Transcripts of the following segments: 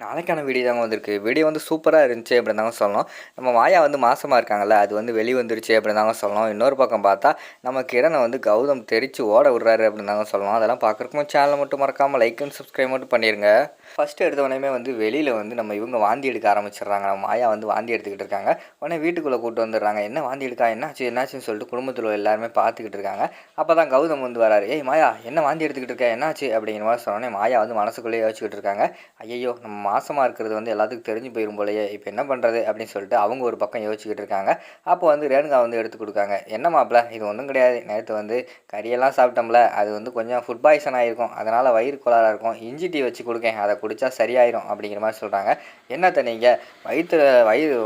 நாளைக்கான வீடியோ தாங்க வந்திருக்கு. வீடியோ வந்து சூப்பரா இருந்துச்சு அப்படின்னு தாங்க சொல்லணும். நம்ம மாயா வந்து மாசமா இருக்காங்கல்ல, அது வந்து வெளி வந்துருச்சு அப்படின்னு தாங்க சொல்லணும். இன்னொரு பக்கம் பார்த்தா, நம்ம கிரணை வந்து கௌதம் தெரிச்சு ஓட விடுறாரு அப்படின்னு தாங்க சொல்லணும். அதெல்லாம் பார்க்குறக்கு சேனலை மட்டும் மறக்காமல் லைக் அண்ட் சப்ஸ்கிரைப் மட்டும் பண்ணிடுங்க. ஃபஸ்ட்டு எடுத்த உடனே வந்து வெளியில் வந்து நம்ம இவங்க வாந்தி எடுக்க ஆரம்பிச்சிடுறாங்க. நம்ம மாயா வந்து வாந்தி எடுத்துக்கிட்டு இருக்காங்க. உடனே வீட்டுக்குள்ளே கூப்பிட்டு வந்துடுறாங்க. என்ன வாந்தி எடுக்கா, என்னாச்சுன்னு சொல்லிட்டு குடும்பத்தில் எல்லாருமே பார்த்துக்கிட்டு இருக்காங்க. அப்போ தான் கௌதம் வந்து வராரு. ஏய் மாயா, என்ன வாந்தி எடுத்துக்கிட்டு இருக்க, என்னாச்சு அப்படிங்கிற மாதிரி சொன்னோடனே மாயா வந்து மனசுக்குள்ளேயே யோசிச்சுக்கிட்டு இருக்காங்க. ஐயையோ, நம்ம மாசமாக இருக்கிறது வந்து எல்லாத்துக்கும் தெரிஞ்சு போயிடும் போலயே, இப்போ என்ன பண்ணுறது அப்படின்னு சொல்லிட்டு அவங்க ஒரு பக்கம் யோசிச்சுக்கிட்டு இருக்காங்க. அப்போ வந்து ரேணுகா வந்து எடுத்து கொடுக்காங்க. என்ன மாப்பிள்ள, இது ஒன்றும் கிடையாது, நேற்று வந்து கறியெல்லாம் சாப்பிட்டோம்ல, அது வந்து கொஞ்சம் ஃபுட் பாய்சன் ஆகிருக்கும், அதனால் வயிறு கோளாறாக இருக்கும், இஞ்சி டீ வச்சு கொடுக்கேன், அதை குடித்தா சரியாயிரும் அப்படிங்கிற மாதிரி சொல்கிறாங்க. என்னத்தை நீங்கள்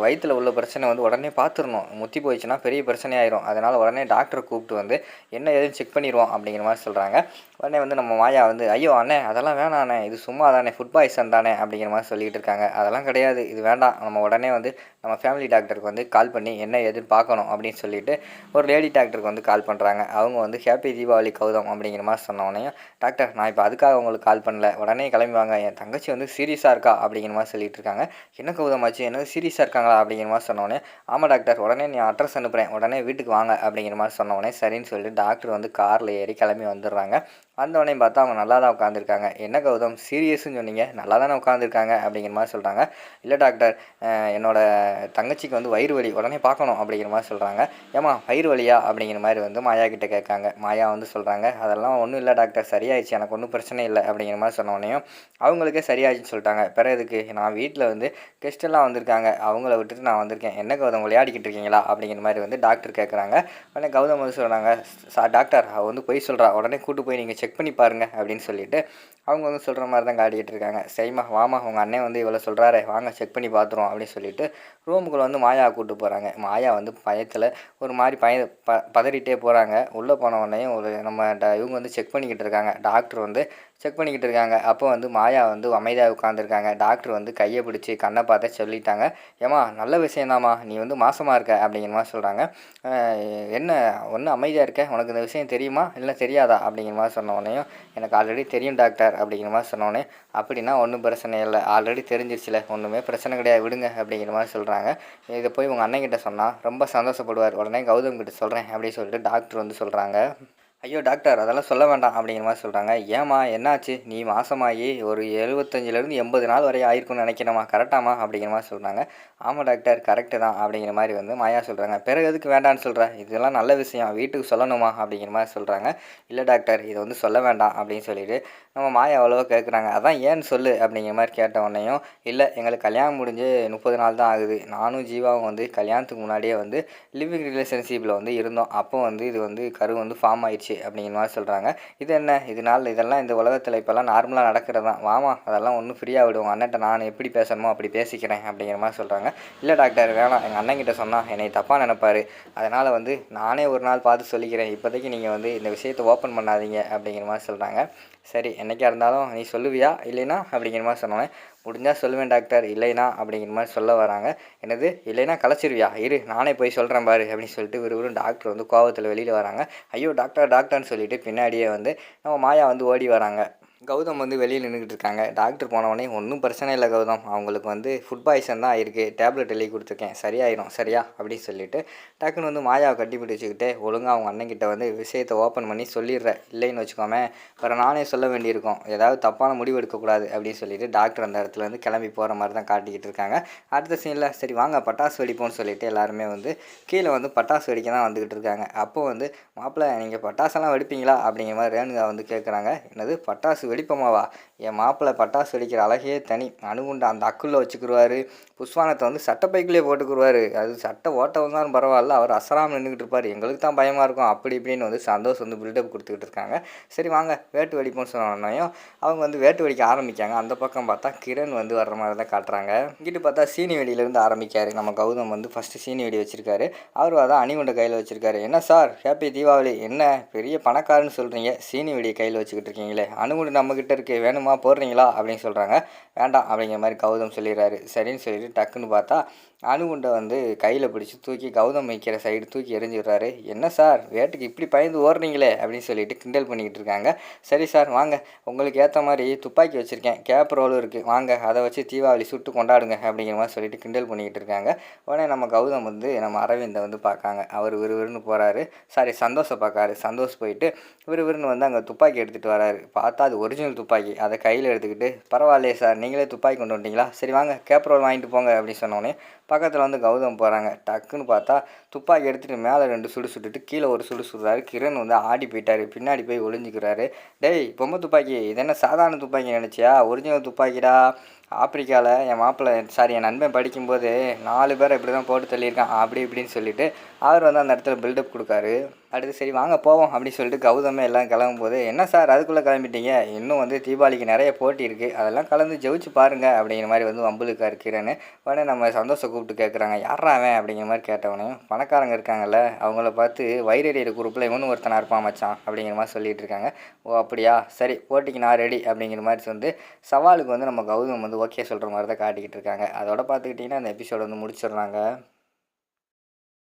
வயிற்றில் உள்ள பிரச்சனை வந்து உடனே பார்த்துடணும், முத்தி போயிடுச்சுன்னா பெரிய பிரச்சனையாயிரும், அதனால் உடனே டாக்டரை கூப்பிட்டு வந்து என்ன ஏதுன்னு செக் பண்ணிடுவோம் அப்படிங்கிற மாதிரி சொல்கிறாங்க. உடனே வந்து நம்ம மாயா வந்து ஐயோ அண்ணே, அதெல்லாம் வேணாம் அண்ணே, இது சும்மா தானே, ஃபுட் பாய்சன் தானே அப்படிங்கிற மாதிரி சொல்லிகிட்டு இருக்காங்க. அதெல்லாம் கிடையாது, இது வேண்டாம், நம்ம உடனே வந்து நம்ம ஃபேமிலி டாக்டருக்கு வந்து கால் பண்ணி என்ன ஏதுன்னு பார்க்கணும் அப்படின்னு சொல்லிட்டு ஒரு லேடி டாக்டருக்கு வந்து கால் பண்ணுறாங்க. அவங்க வந்து ஹாப்பி தீபாவளி கௌதம் அப்படிங்கிற மாதிரி சொன்னோடனே, டாக்டர் நான் இப்போ அதுக்காக உங்களுக்கு கால் பண்ணல, உடனே கிளம்புவாங்க, என் தங்கச்சி வந்து சீரியஸாக இருக்கா அப்படிங்கிற மாதிரி சொல்லிட்டு இருக்காங்க. என்ன கௌதம் ஆச்சு, என்ன சீரியஸாக இருக்காங்களா அப்படிங்கிற மாதிரி சொன்னோடனே, ஆமாம் டாக்டர், உடனே நீ அட்ரஸ் அனுப்புகிறேன், உடனே வீட்டுக்கு வாங்க அப்படிங்கிற மாதிரி சொன்னோடனே சரின்னு சொல்லிட்டு டாக்டர் வந்து காரில் ஏறி கிளம்பி வந்துடுறாங்க. வந்தோடனே பார்த்தா அவங்க நல்லா தான் உட்காந்துருக்காங்க. என்ன கௌதம் சீரியஸ்ன்னு சொன்னீங்க, நல்லா தானே உட்காந்துருக்காங்க அப்படிங்கிற மாதிரி சொல்கிறாங்க. இல்லை டாக்டர், என்னோடய தங்கச்சிக்கு வந்து வயிறு வலி, உடனே பார்க்கணும் அப்படிங்கிற மாதிரி சொல்கிறாங்க. ஏமா வயிறு வலியா அப்படிங்கிற மாதிரி வந்து மாயா கிட்டே கேட்காங்க. மாயா வந்து சொல்கிறாங்க, அதெல்லாம் ஒன்றும் இல்லை டாக்டர், சரியாயிடுச்சு, எனக்கு ஒன்றும் பிரச்சனை இல்லை அப்படிங்கிற மாதிரி சொன்னோடனையும் அவங்களுக்கே சரியாயிடுச்சுன்னு சொல்லிட்டாங்க. பிறகு எதுக்கு, நான் வீட்டில் வந்து கெஸ்ட்டெல்லாம் வந்திருக்காங்க, அவங்கள விட்டுட்டு நான் வந்திருக்கேன், என்ன கௌதம் விளையாடிக்கிட்டு இருக்கீங்களா அப்படிங்கிற மாதிரி வந்து டாக்டர் கேட்குறாங்க. உடனே கௌதம் வந்து சொல்கிறாங்க, டாக்டர் அவள் வந்து பொய் சொல்கிறா, உடனே கூட்டு போய் நீங்கள் செக் பண்ணி பாருங்கள் அப்படின்னு சொல்லிட்டு அவங்க வந்து சொல்கிற மாதிரி தான் காட்டிக்கிட்டு இருக்காங்க. சரிம்மா வாமா, உங்கள் அண்ணன் வந்து இவ்வளோ சொல்கிறாரே, வாங்க செக் பண்ணி பார்த்துருவோம் அப்படின்னு சொல்லிட்டு ரூமுக்குள்ளே வந்து மாயா கூப்பிட்டு போகிறாங்க. மாயா வந்து பயத்தில் ஒரு மாதிரி பதறிட்டே போகிறாங்க. உள்ளே போன உடனேயும் ஒரு இவங்க வந்து செக் பண்ணிக்கிட்டு இருக்காங்க, டாக்டர் வந்து செக் பண்ணிக்கிட்டு இருக்காங்க. அப்போ வந்து மாயா வந்து அமைதியாக உட்காந்துருக்காங்க. டாக்டர் வந்து கையை பிடிச்சி கண்ணை பார்த்தே சொல்லிட்டாங்க, ஏம்மா நல்ல விஷயந்தாம்மா, நீ வந்து மாசமாக இருக்க அப்படிங்கிற மாதிரி சொல்கிறாங்க. என்ன ஒன்றும் அமைதியாக இருக்க, உனக்கு இந்த விஷயம் தெரியுமா இல்லை தெரியாதா அப்படிங்கிற மாதிரி சொன்ன உடனேயும் எனக்கு ஆல்ரெடி தெரியும் டாக்டர் அப்படிங்கிற மாதிரி சொன்னோடனே, அப்படின்னா ஒன்றும் பிரச்சனை இல்லை, ஆல்ரெடி தெரிஞ்சிருச்சுல, ஒன்றுமே பிரச்சனை கிடையாது, விடுங்க அப்படிங்கிற மாதிரி சொல்கிறாங்க. இதை போய் உங்கள் அண்ணன்கிட்ட சொன்னால் ரொம்ப சந்தோஷப்படுவார், உடனே கௌதம் கிட்ட சொல்கிறேன் அப்படின்னு சொல்லிட்டு டாக்டர் வந்து சொல்கிறாங்க. ஐயோ டாக்டர், அதெல்லாம் சொல்ல வேண்டாம் அப்படிங்கிற மாதிரி சொல்கிறாங்க. ஏம்மா என்னாச்சு, நீ மாதமாகி ஒரு 75லேருந்து 80 நாள் வரை ஆயிருக்குன்னு நினைக்கிறேம்மா, கரெக்டாமா அப்படிங்கிற மாதிரி சொல்கிறாங்க. ஆமாம் டாக்டர், கரெக்டு தான் அப்படிங்கிற மாதிரி வந்து மாயா சொல்கிறாங்க. பிறகு எதுக்கு வேண்டான்னு சொல்கிறேன், இதெல்லாம் நல்ல விஷயம், வீட்டுக்கு சொல்லணுமா அப்படிங்கிற மாதிரி சொல்கிறாங்க. இல்லை டாக்டர், இதை வந்து சொல்ல வேண்டாம் அப்படின்னு சொல்லிட்டு நம்ம மாயா அவ்வளோவா கேட்குறாங்க. அதான் ஏன்னு சொல்லு அப்படிங்கிற மாதிரி கேட்ட உடனேயும், இல்லை எங்களுக்கு கல்யாணம் முடிஞ்சு 30 நாள் தான் ஆகுது, நானும் ஜீவாவும் வந்து கல்யாணத்துக்கு முன்னாடியே வந்து லிவிங் ரிலேஷன்ஷிப்பில் வந்து இருந்தோம், அப்போ வந்து இது வந்து கரு வந்து ஃபார்ம் ஆயிடுச்சு அப்படிங்கிற மாதிரி சொல்கிறாங்க. இது என்ன, இதெல்லாம் இந்த உலகத்தில் இப்போல்லாம் நார்மலாக நடக்கிறது தான், வாமா அதெல்லாம் ஒன்றும் ஃப்ரீயாக விடுவோம், அண்ணன்ட்ட நான் எப்படி பேசணுமோ அப்படி பேசிக்கிறேன் அப்படிங்கிற மாதிரி சொல்கிறாங்க. இல்லை டாக்டர் வேணாம், எங்கள் அண்ணன்கிட்ட சொன்னால் என்னை தப்பாக நினைப்பார், அதனால் வந்து நானே ஒரு நாள் பார்த்து சொல்லிக்கிறேன், இப்போதைக்கு நீங்கள் வந்து இந்த விஷயத்தை ஓப்பன் பண்ணாதீங்க அப்படிங்கிற மாதிரி சொல்கிறாங்க. சரி, என்றைக்கா இருந்தாலும் நீ சொல்லுவியா இல்லைனா அப்படிங்கிற மாதிரி சொன்னோன்னே, முடிஞ்சால் சொல்லுவேன் டாக்டர், இல்லைனா அப்படிங்கிற மாதிரி சொல்ல வராங்க. என்னது இல்லைனா கலைச்சிருவியா, இரு நானே போய் சொல்கிறேன் பாரு அப்படின்னு சொல்லிட்டு விறுவிறுன்னு டாக்டர் வந்து கோவத்தில் வெளியில் வராங்க. ஐயோ டாக்டர்னு சொல்லிட்டு பின்னாடியே வந்து நம்ம மாயா வந்து ஓடி வராங்க. கௌதம் வந்து வெளியில் நின்றுக்கிட்டு இருக்காங்க. டாக்டர் போனவொடனே ஒன்றும் பிரச்சனை இல்லை கௌதம், அவங்களுக்கு வந்து ஃபுட் பாய்சன் தான் ஆயிருக்கு, டேப்லெட் எழுதி கொடுத்துருக்கேன், சரியாயிரும் சரியா அப்படின்னு சொல்லிட்டு டக்குன்னு வந்து மாயாவை கட்டி பிடிச்சிக்கிட்டு ஒழுங்காக அவங்க அண்ணன்கிட்ட வந்து விஷயத்தை ஓப்பன் பண்ணி சொல்லிடுறேன், இல்லைன்னு வச்சுக்கோமே அப்புறம் நானே சொல்ல வேண்டியிருக்கும், ஏதாவது தப்பான முடிவு எடுக்கக்கூடாது அப்படின்னு சொல்லிட்டு டாக்டர் அந்த இடத்துல வந்து கிளம்பி போகிற மாதிரி தான் காட்டிக்கிட்டு இருக்காங்க. அடுத்த சீனில் சரி வாங்க பட்டாசு வெடிப்போம்னு சொல்லிட்டு எல்லாருமே வந்து கீழே வந்து பட்டாசு வெடிக்க தான் வந்துக்கிட்டு இருக்காங்க. அப்போது வந்து மாப்பிள்ளை நீங்கள் பட்டாசெல்லாம் வெடிப்பீங்களா அப்படிங்கிற மாதிரி ரேணுகா வந்து கேட்குறாங்க. என்னது பட்டாசு வெடிப்போமாவா, என் மாப்பிள்ளை பட்டாசு வெடிக்கிற அழகே தனி, அணுகுண்டு அந்த அக்குள்ளே வச்சுக்கிடுவார், புஷ்வானத்தை வந்து சட்டப்பைக்குள்ளேயே போட்டுக்கிடுவார், அது சட்டை ஓட்டவும் தான் பரவாயில்ல, அவர் அசராமல் நின்றுக்கிட்டு இருப்பார், எங்களுக்கு தான் பயமாக இருக்கும் அப்படி இப்படின்னு வந்து சந்தோஷம் வந்து பில்டப் கொடுத்துக்கிட்டு இருக்காங்க. சரி வாங்க வேட்டு வெடிப்போம்னு சொன்னோன்னையும் அவங்க வந்து வேட்டு வெடிக்க ஆரம்பிக்காங்க. அந்த பக்கம் பார்த்தா கிரண் வந்து வர்ற மாதிரி தான் காட்டுறாங்க. இங்கிட்டு பார்த்தா சீனி வெடியிலேருந்து ஆரம்பிக்காரு. நம்ம கௌதம் வந்து ஃபஸ்ட்டு சீனி வெடி வச்சுருக்காரு. அவர் அதான் அணிகுண்டை கையில் வச்சுருக்காரு. என்ன சார் ஹாப்பி தீபாவளி, என்ன பெரிய பணக்காரன்னு சொல்கிறீங்க, சீனி வெடியை கையில் வச்சுக்கிட்டு இருக்கீங்களே, அணுகுண்டு நம்மக்கிட்ட இருக்குது வேணுமா மாமா போடுறீங்களா அப்படின்னு சொல்கிறாங்க. வேண்டாம் அப்படிங்கிற மாதிரி கௌதம் சொல்லிடுறாரு. சரின்னு சொல்லிட்டு டக்குன்னு பார்த்தா அணுகுண்டை வந்து கையில் பிடிச்சி தூக்கி கௌதம் வைக்கிற சைடு தூக்கி எறிஞ்சிடுறாரு. என்ன சார் வேட்டுக்கு இப்படி பயந்து ஓடுறீங்களே அப்படின்னு சொல்லிட்டு கிண்டல் பண்ணிக்கிட்டு இருக்காங்க. சரி சார் வாங்க, உங்களுக்கு ஏற்ற மாதிரி துப்பாக்கி வச்சுருக்கேன், கேப் ரோலும் இருக்குது, வாங்க அதை வச்சு தீபாவளி சுட்டு கொண்டாடுங்க அப்படிங்கிற மாதிரி சொல்லிட்டு கிண்டல் பண்ணிக்கிட்டு இருக்காங்க. உடனே நம்ம கௌதம் வந்து நம்ம அரவிந்தை வந்து பார்க்காங்க. அவர் விறுவிறுன்னு போகிறாரு. சாரி, சந்தோஷம் பார்க்காரு. சந்தோஷம் போயிட்டு விறுவிறுன்னு வந்து அங்கே துப்பாக்கி எடுத்துகிட்டு வராரு. பார்த்தா அது ஒரிஜினல் துப்பாக்கி. அதை கையில் எடுத்துக்கிட்டு பரவாயில்லையே சார், நீங்களே துப்பாக்கி கொண்டு வந்துட்டீங்களா, சரி வாங்க கேப் ரோல் வாங்கிட்டு போங்க அப்படின்னு சொன்னோடனே பக்கத்தில் வந்து கௌதம் போகிறாங்க. டக்குன்னு பார்த்தா துப்பாக்கி எடுத்துகிட்டு மேலே 2 சுடு சுட்டுட்டு கீழே ஒரு சுடு சுடுறாரு. கிரண் வந்து ஆடி போயிட்டார், பின்னாடி போய் ஒளிஞ்சிக்கிறாரு. டேய் பொம்மை துப்பாக்கி, இது என்ன சாதாரண துப்பாக்கி நினச்சியா, ஒரிஜினல் துப்பாக்கிடா. ஆப்பிரிக்காவில் என் மாப்பிள்ளை சாரி என் நண்பன் படிக்கும்போது 4 பேரை இப்படி தான் போட்டு தள்ளியிருக்கான் அப்படி இப்படின்னு சொல்லிட்டு அவர் வந்து அந்த இடத்துல பில்டப் கொடுக்காரு. அடுத்து சரி வாங்க போவோம் அப்படின்னு சொல்லிட்டு கௌதமே எல்லாம் கிளம்பும்போது, என்ன சார் அதுக்குள்ளே கிளம்பிட்டீங்க, இன்னும் வந்து தீபாவளிக்கு நிறைய போட்டி இருக்குது, அதெல்லாம் கலந்து ஜெயிச்சு பாருங்க அப்படிங்கிற மாதிரி வந்து வம்புலுக்காரு கிரண். உடனே நம்ம சந்தோஷம் கூப்பிட்டு கேட்குறாங்க, யாரா அவன் அப்படிங்கிற மாதிரி கேட்டவனே, பணக்காரங்க இருக்காங்கல்ல அவங்கள பார்த்து வைரடியர் குரூப்பில் இவனு ஒருத்தனா இருப்பான் மச்சான் அப்படிங்கிற மாதிரி சொல்லிட்டு இருக்காங்க. ஓ அப்படியா, சரி போட்டிக்கு நான் ரெடி அப்படிங்கிற மாதிரி வந்து சவாலுக்கு வந்து நம்ம கௌதம் வந்து ஓகே சொல்கிற மாதிரி தான் காட்டிக்கிட்டு இருக்காங்க. அதோட பார்த்துக்கிட்டிங்கன்னா அந்த எபிசோடு வந்து முடிச்சிடுறாங்க.